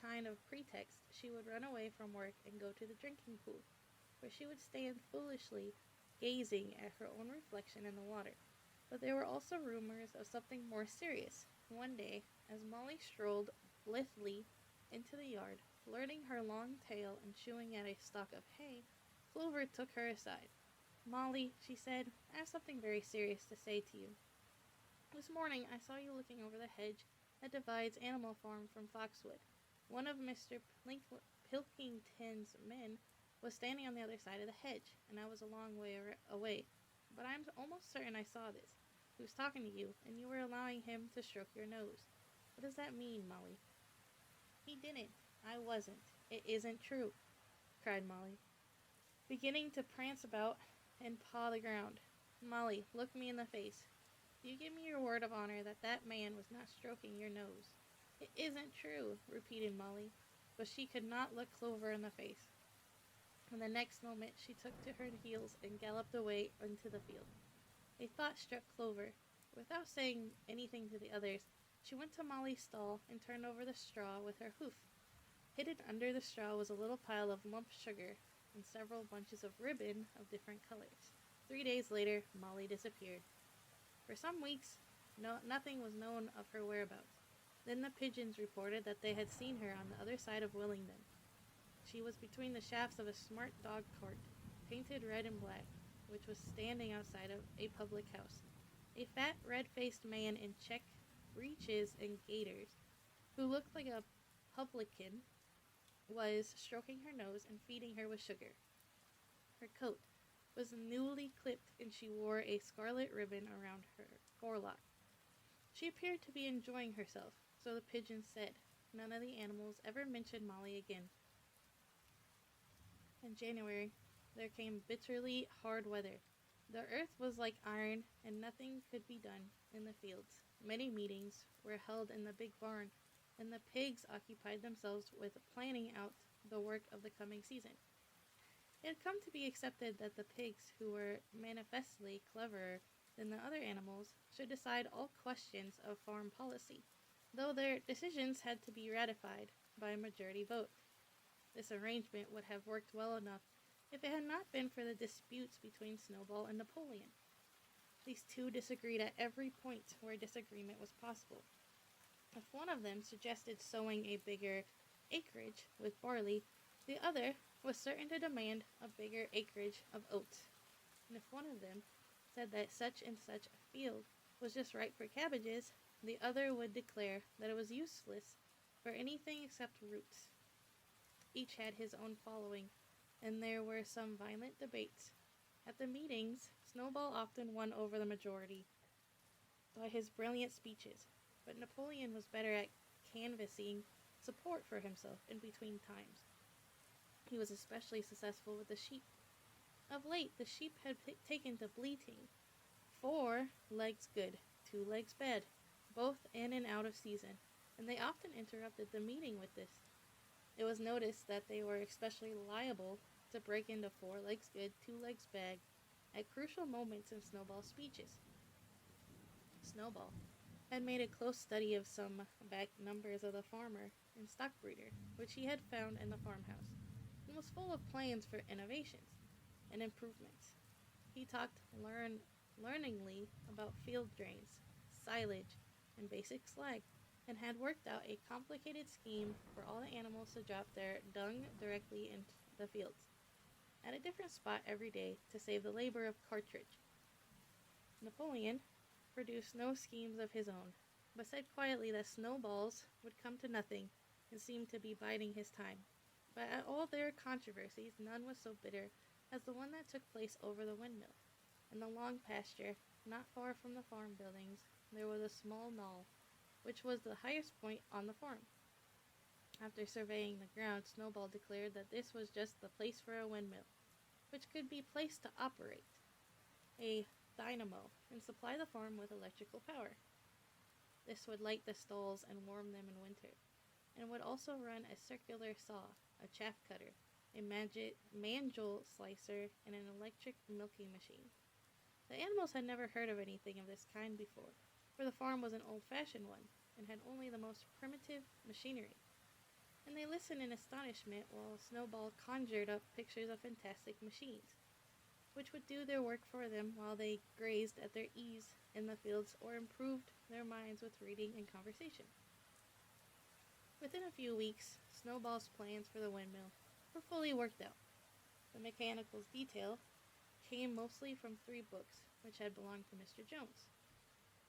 kind of pretext, she would run away from work and go to the drinking pool, where she would stand foolishly gazing at her own reflection in the water. But there were also rumors of something more serious. One day, as Molly strolled blithely into the yard, flirting her long tail and chewing at a stalk of hay, Clover took her aside. "Molly," she said, "I have something very serious to say to you. This morning I saw you looking over the hedge that divides Animal Farm from Foxwood. One of Mr. Pilkington's men was standing on the other side of the hedge, and I was a long way away. But I'm almost certain I saw this. He was talking to you, and you were allowing him to stroke your nose. What does that mean, Molly?" "He didn't. I wasn't. It isn't true," cried Molly, beginning to prance about and paw the ground. "Molly, look me in the face. Do you give me your word of honor that that man was not stroking your nose?" "It isn't true," repeated Molly, but she could not look Clover in the face. And the next moment she took to her heels and galloped away into the field. A thought struck Clover. Without saying anything to the others, she went to Molly's stall and turned over the straw with her hoof. Hidden under the straw was a little pile of lump sugar and several bunches of ribbon of different colors. 3 days later, Molly disappeared. For some weeks, nothing was known of her whereabouts. Then the pigeons reported that they had seen her on the other side of Willingdon. She was between the shafts of a smart dog cart, painted red and black, which was standing outside of a public house. A fat, red-faced man in check breeches and gaiters, who looked like a publican, was stroking her nose and feeding her with sugar. Her coat was newly clipped, and she wore a scarlet ribbon around her forelock. She appeared to be enjoying herself, so the pigeons said. None of the animals ever mentioned Molly again. In January, there came bitterly hard weather. The earth was like iron, and nothing could be done in the fields. Many meetings were held in the big barn, and the pigs occupied themselves with planning out the work of the coming season. It had come to be accepted that the pigs, who were manifestly cleverer than the other animals, should decide all questions of farm policy, though their decisions had to be ratified by a majority vote. This arrangement would have worked well enough if it had not been for the disputes between Snowball and Napoleon. These two disagreed at every point where disagreement was possible. If one of them suggested sowing a bigger acreage with barley, the other was certain to demand a bigger acreage of oats. And if one of them said that such and such a field was just right for cabbages, the other would declare that it was useless for anything except roots. Each had his own following, and there were some violent debates. At the meetings, Snowball often won over the majority by his brilliant speeches, but Napoleon was better at canvassing support for himself in between times. He was especially successful with the sheep. Of late, the sheep had taken to bleating. 4 legs good, 2 legs bad, both in and out of season, and they often interrupted the meeting with this. It was noticed that they were especially liable to break into 4 legs good, 2 legs bad at crucial moments in Snowball's speeches. Snowball had made a close study of some back numbers of the farmer and stock breeder, which he had found in the farmhouse, and was full of plans for innovations and improvements. He talked learningly about field drains, silage, and basic slag, and had worked out a complicated scheme for all the animals to drop their dung directly into the fields, at a different spot every day to save the labor of cartridge. Napoleon produced no schemes of his own, but said quietly that Snowball's would come to nothing, and seemed to be biding his time. But at all their controversies, none was so bitter as the one that took place over the windmill. In the long pasture, not far from the farm buildings, there was a small knoll, which was the highest point on the farm. After surveying the ground, Snowball declared that this was just the place for a windmill, which could be placed to operate a dynamo and supply the farm with electrical power. This would light the stalls and warm them in winter, and would also run a circular saw, a chaff cutter, a mandrel slicer, and an electric milking machine. The animals had never heard of anything of this kind before, for the farm was an old-fashioned one, and had only the most primitive machinery. and they listened in astonishment while Snowball conjured up pictures of fantastic machines, which would do their work for them while they grazed at their ease in the fields or improved their minds with reading and conversation. Within a few weeks, Snowball's plans for the windmill were fully worked out. The mechanical detail came mostly from 3 books, which had belonged to Mr. Jones.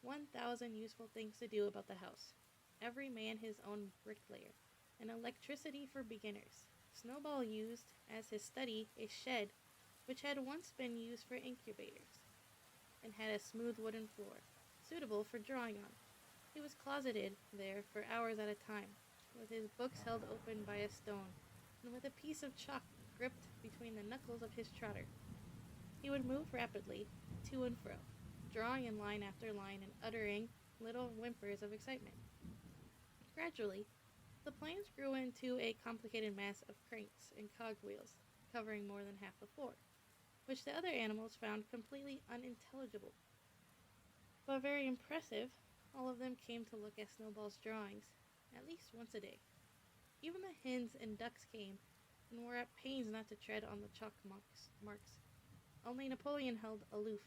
1,000 useful things to do about the house, every man his own bricklayer, and electricity for beginners. Snowball used as his study a shed which had once been used for incubators, and had a smooth wooden floor, suitable for drawing on. He was closeted there for hours at a time, with his books held open by a stone, and with a piece of chalk gripped between the knuckles of his trotter. He would move rapidly to and fro, drawing in line after line and uttering little whimpers of excitement. Gradually, the plans grew into a complicated mass of cranks and cogwheels, covering more than half the floor, which the other animals found completely unintelligible, but very impressive. All of them came to look at Snowball's drawings at least once a day. Even the hens and ducks came, and were at pains not to tread on the chalk marks. Only Napoleon held aloof.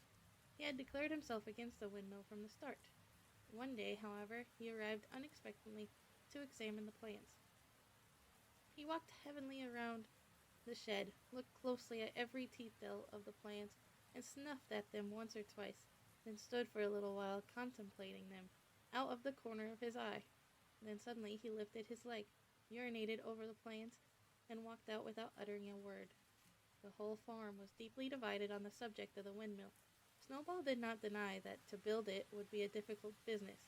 He had declared himself against the windmill from the start. One day, however, he arrived unexpectedly to examine the plans. He walked heavily around the shed, looked closely at every detail of the plans, and snuffed at them once or twice, then stood for a little while contemplating them out of the corner of his eye. Then suddenly he lifted his leg, urinated over the plans, and walked out without uttering a word. The whole farm was deeply divided on the subject of the windmill. Snowball did not deny that to build it would be a difficult business.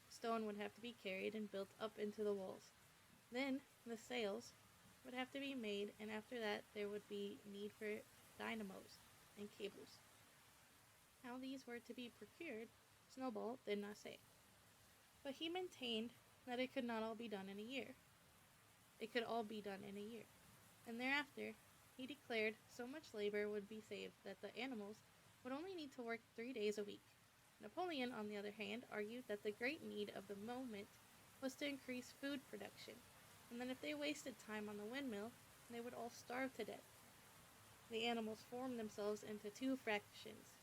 Stone would have to be carried and built up into the walls. Then the sails would have to be made, and after that there would be need for dynamos and cables. How these were to be procured, Snowball did not say, but he maintained that it could not all be done in a year. It could all be done in a year, and thereafter he declared so much labor would be saved that the animals would only need to work 3 days a week. Napoleon, on the other hand, argued that the great need of the moment was to increase food production, and that if they wasted time on the windmill, they would all starve to death. The animals formed themselves into 2 fractions,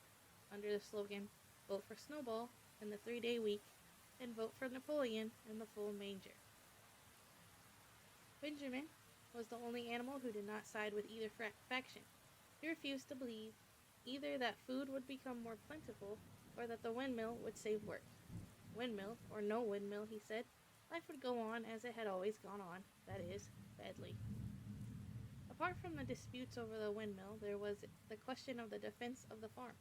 under the slogan, "Vote for Snowball" and the 3-day week, and "Vote for Napoleon" and the full manger. Benjamin was the only animal who did not side with either faction. He refused to believe either that food would become more plentiful or that the windmill would save work. Windmill or no windmill, he said, life would go on as it had always gone on, that is, badly. Apart from the disputes over the windmill, there was the question of the defense of the farm.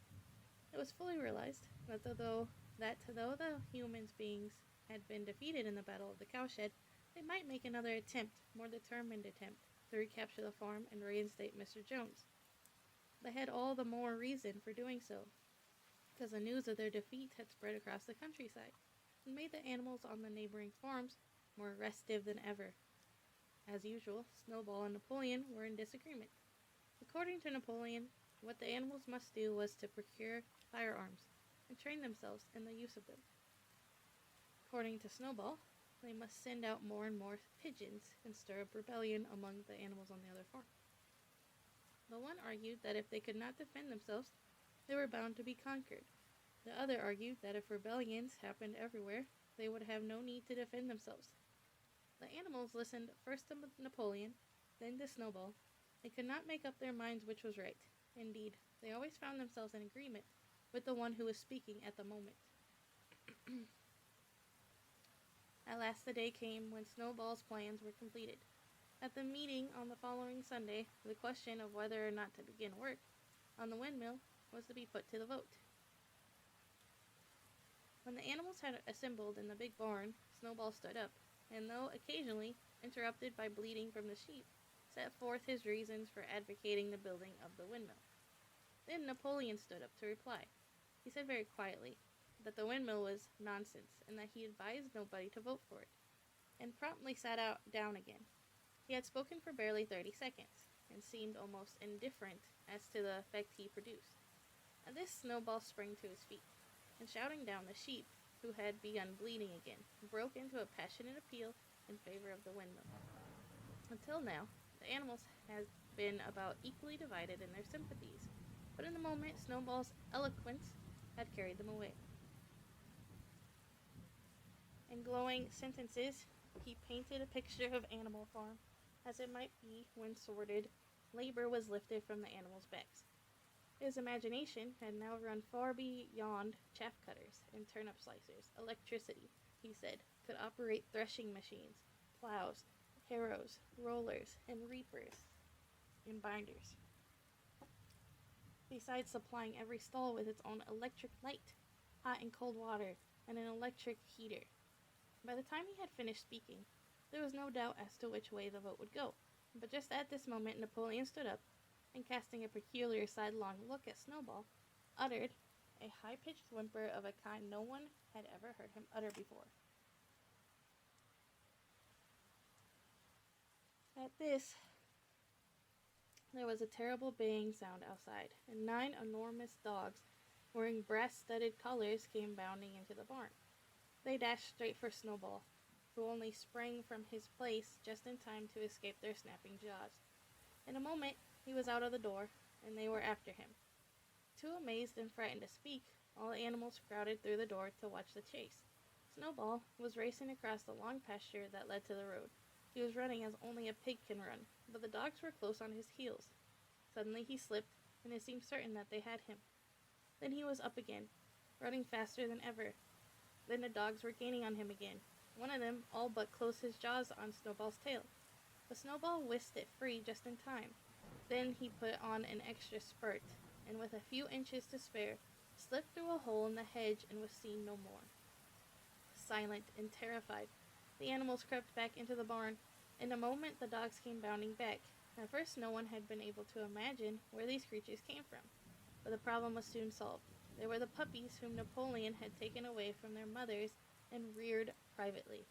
It was fully realized that though the human beings had been defeated in the Battle of the Cowshed, they might make another attempt, more determined attempt, to recapture the farm and reinstate Mr. Jones. They had all the more reason for doing so, because the news of their defeat had spread across the countryside, and made the animals on the neighboring farms more restive than ever. As usual, Snowball and Napoleon were in disagreement. According to Napoleon, what the animals must do was to procure firearms and train themselves in the use of them. According to Snowball, they must send out more and more pigeons and stir up rebellion among the animals on the other farm. The one argued that if they could not defend themselves, they were bound to be conquered. The other argued that if rebellions happened everywhere, they would have no need to defend themselves. The animals listened first to Napoleon, then to Snowball. They could not make up their minds which was right. Indeed, they always found themselves in agreement with the one who was speaking at the moment. At last the day came when Snowball's plans were completed. At the meeting on the following Sunday, the question of whether or not to begin work on the windmill was to be put to the vote. When the animals had assembled in the big barn, Snowball stood up, and though occasionally interrupted by bleating from the sheep, set forth his reasons for advocating the building of the windmill. Then Napoleon stood up to reply. He said very quietly that the windmill was nonsense, and that he advised nobody to vote for it, and promptly sat down again. He had spoken for barely 30 seconds, and seemed almost indifferent as to the effect he produced. At this, Snowball sprang to his feet, and shouting down the sheep, who had begun bleating again, broke into a passionate appeal in favor of the windmill. Until now, the animals had been about equally divided in their sympathies, but in the moment, Snowball's eloquence had carried them away. In glowing sentences, he painted a picture of Animal Farm as it might be when sorted labor was lifted from the animals' backs. His imagination had now run far beyond chaff cutters and turnip slicers. Electricity, he said, could operate threshing machines, plows, harrows, rollers, and reapers, and binders, besides supplying every stall with its own electric light, hot and cold water, and an electric heater. By the time he had finished speaking, there was no doubt as to which way the vote would go. But just at this moment, Napoleon stood up, and casting a peculiar sidelong look at Snowball, uttered a high-pitched whimper of a kind no one had ever heard him utter before. At this, there was a terrible baying sound outside, and 9 enormous dogs, wearing brass-studded collars, came bounding into the barn. They dashed straight for Snowball, who only sprang from his place just in time to escape their snapping jaws. In a moment, he was out of the door, and they were after him. Too amazed and frightened to speak, all the animals crowded through the door to watch the chase. Snowball was racing across the long pasture that led to the road. He was running as only a pig can run, but the dogs were close on his heels. Suddenly he slipped, and it seemed certain that they had him. Then he was up again, running faster than ever. Then the dogs were gaining on him again. One of them all but closed his jaws on Snowball's tail. But Snowball whisked it free just in time. Then he put on an extra spurt, and with a few inches to spare, slipped through a hole in the hedge and was seen no more. Silent and terrified, the animals crept back into the barn. In a moment, the dogs came bounding back. At first, no one had been able to imagine where these creatures came from, but the problem was soon solved. They were the puppies whom Napoleon had taken away from their mothers and reared privately.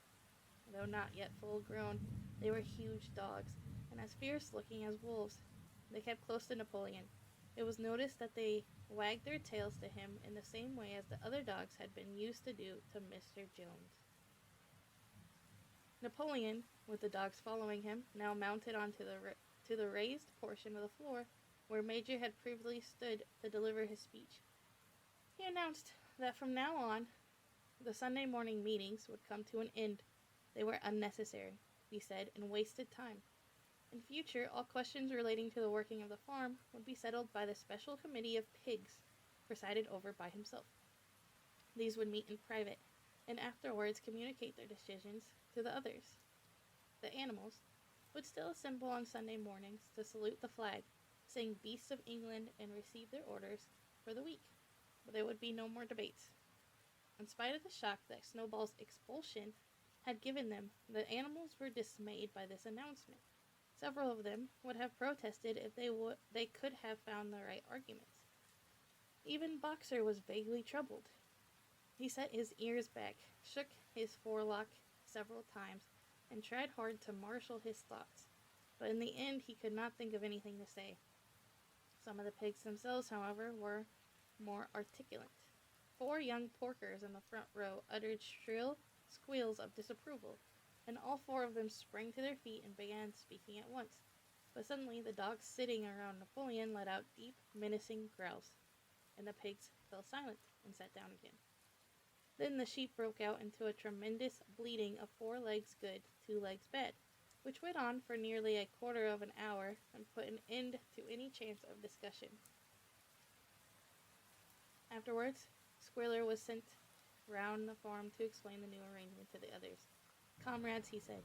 Though not yet full grown, they were huge dogs, and as fierce-looking as wolves. They kept close to Napoleon. It was noticed that they wagged their tails to him in the same way as the other dogs had been used to do to Mr. Jones. Napoleon, with the dogs following him, now mounted onto the raised portion of the floor where Major had previously stood to deliver his speech. He announced that from now on, the Sunday morning meetings would come to an end. They were unnecessary, he said, and wasted time. In future, all questions relating to the working of the farm would be settled by the special committee of pigs, presided over by himself. These would meet in private, and afterwards communicate their decisions to the others. The animals would still assemble on Sunday mornings to salute the flag, sing Beasts of England, and receive their orders for the week. But there would be no more debates. In spite of the shock that Snowball's expulsion had given them, the animals were dismayed by this announcement. Several of them would have protested if they could have found the right arguments. Even Boxer was vaguely troubled. He set his ears back, shook his forelock several times, and tried hard to marshal his thoughts. But in the end, he could not think of anything to say. Some of the pigs themselves, however, were more articulate. 4 young porkers in the front row uttered shrill squeals of disapproval, and all 4 of them sprang to their feet and began speaking at once. But suddenly the dogs sitting around Napoleon let out deep, menacing growls, and the pigs fell silent and sat down again. Then the sheep broke out into a tremendous bleating of 4 legs good, 2 legs bad, which went on for nearly a quarter of an hour and put an end to any chance of discussion. Afterwards, Squealer was sent round the farm to explain the new arrangement to the others. Comrades, he said,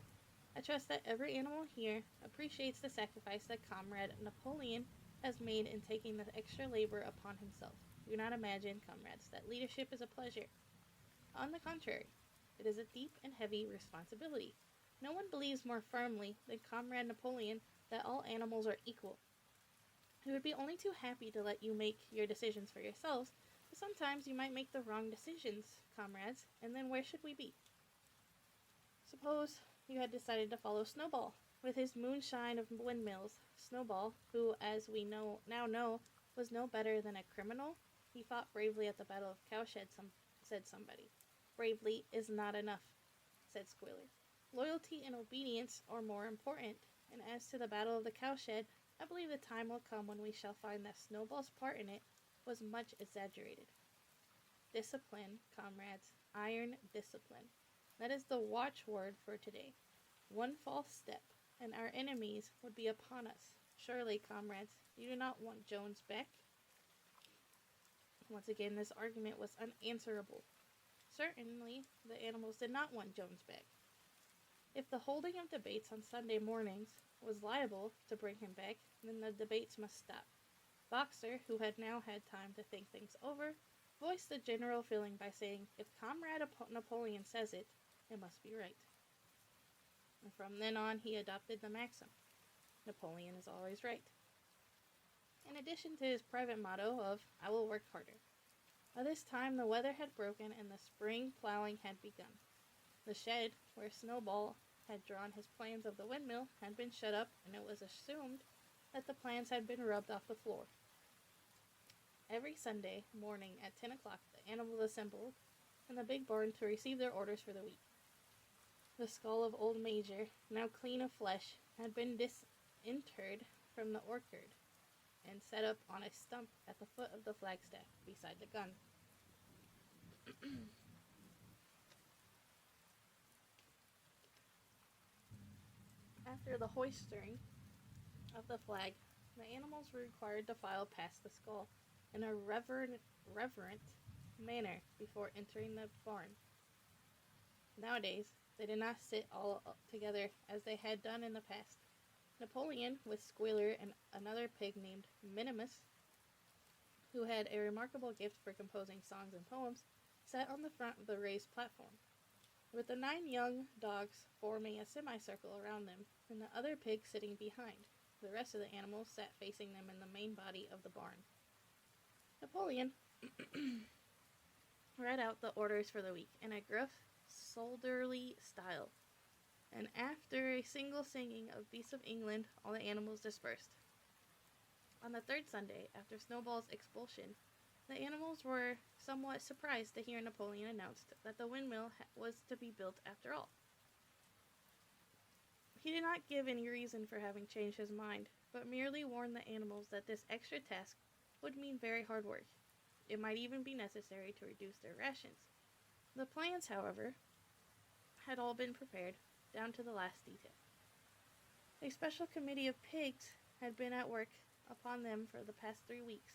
I trust that every animal here appreciates the sacrifice that Comrade Napoleon has made in taking the extra labor upon himself. Do not imagine, comrades, that leadership is a pleasure. On the contrary, it is a deep and heavy responsibility. No one believes more firmly than Comrade Napoleon that all animals are equal. He would be only too happy to let you make your decisions for yourselves, but sometimes you might make the wrong decisions, comrades, and then where should we be? Suppose you had decided to follow Snowball, with his moonshine of windmills. Snowball, who, as we now know, was no better than a criminal. He fought bravely at the Battle of Cowshed, said somebody. Bravely is not enough, said Squealer. Loyalty and obedience are more important, and as to the Battle of the Cowshed, I believe the time will come when we shall find that Snowball's part in it was much exaggerated. Discipline, comrades, iron discipline. That is the watchword for today. One false step, and our enemies would be upon us. Surely, comrades, you do not want Jones back? Once again, this argument was unanswerable. Certainly, the animals did not want Jones back. If the holding of debates on Sunday mornings was liable to bring him back, then the debates must stop. Boxer, who had now had time to think things over, voiced the general feeling by saying, if Comrade Napoleon says it, it must be right. And from then on, he adopted the maxim, Napoleon is always right. In addition to his private motto of, I will work harder. By this time, the weather had broken and the spring plowing had begun. The shed, where Snowball had drawn his plans of the windmill, had been shut up, and it was assumed that the plans had been rubbed off the floor. Every Sunday morning at 10 o'clock, the animals assembled in the big barn to receive their orders for the week. The skull of old Major, now clean of flesh, had been disinterred from the orchard and set up on a stump at the foot of the flagstaff beside the gun. After the hoisting of the flag, the animals were required to file past the skull in a reverent manner before entering the barn. Nowadays, they did not sit all together as they had done in the past. Napoleon, with Squealer and another pig named Minimus, who had a remarkable gift for composing songs and poems, sat on the front of the raised platform, with the 9 young dogs forming a semicircle around them, and the other pig sitting behind. The rest of the animals sat facing them in the main body of the barn. Napoleon read out the orders for the week in a gruff, soldierly style, and after a single singing of Beasts of England, all the animals dispersed. On the 3rd Sunday, after Snowball's expulsion, the animals were somewhat surprised to hear Napoleon announce that the windmill was to be built after all. He did not give any reason for having changed his mind, but merely warned the animals that this extra task would mean very hard work. It might even be necessary to reduce their rations. The plans, however, had all been prepared, down to the last detail. A special committee of pigs had been at work upon them for the past 3 weeks.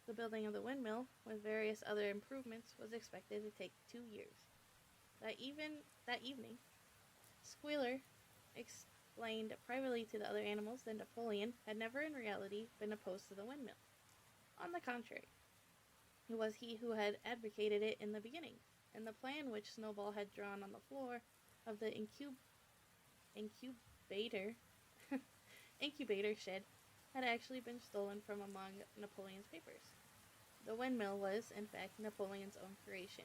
The building of the windmill, with various other improvements, was expected to take 2 years. That evening, Squealer explained privately to the other animals that Napoleon had never in reality been opposed to the windmill. On the contrary, it was he who had advocated it in the beginning, and the plan which Snowball had drawn on the floor of the incubator shed had actually been stolen from among Napoleon's papers. The windmill was, in fact, Napoleon's own creation.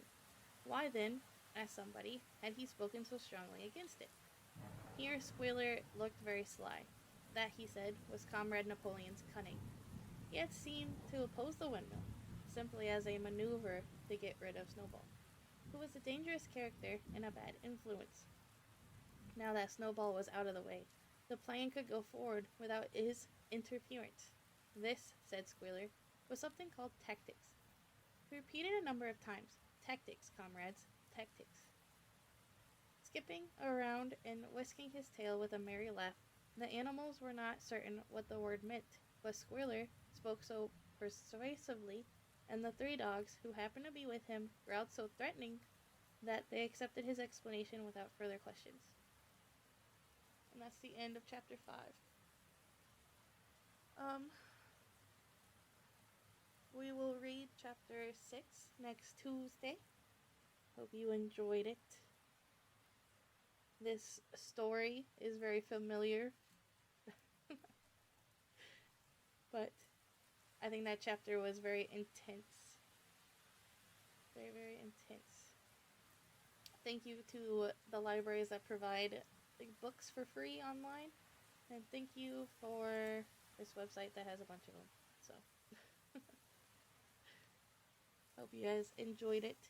Why then, asked somebody, had he spoken so strongly against it? Here Squealer looked very sly. That, he said, was Comrade Napoleon's cunning. He had seemed to oppose the windmill, simply as a maneuver to get rid of Snowball, who was a dangerous character and a bad influence. Now that Snowball was out of the way, the plan could go forward without his interference. This, said Squealer, was something called tactics. He repeated a number of times, tactics, comrades, tactics. Skipping around and whisking his tail with a merry laugh, the animals were not certain what the word meant, but Squealer spoke so persuasively, and the 3 dogs, who happened to be with him, growled so threatening, that they accepted his explanation without further questions. And that's the end of chapter 5. We will read chapter 6 next Tuesday. Hope you enjoyed it. This story is very familiar, but I think that chapter was very intense. Very, very intense. Thank you to the libraries that provide books for free online, and thank you for this website that has a bunch of them. So, hope you guys enjoyed it.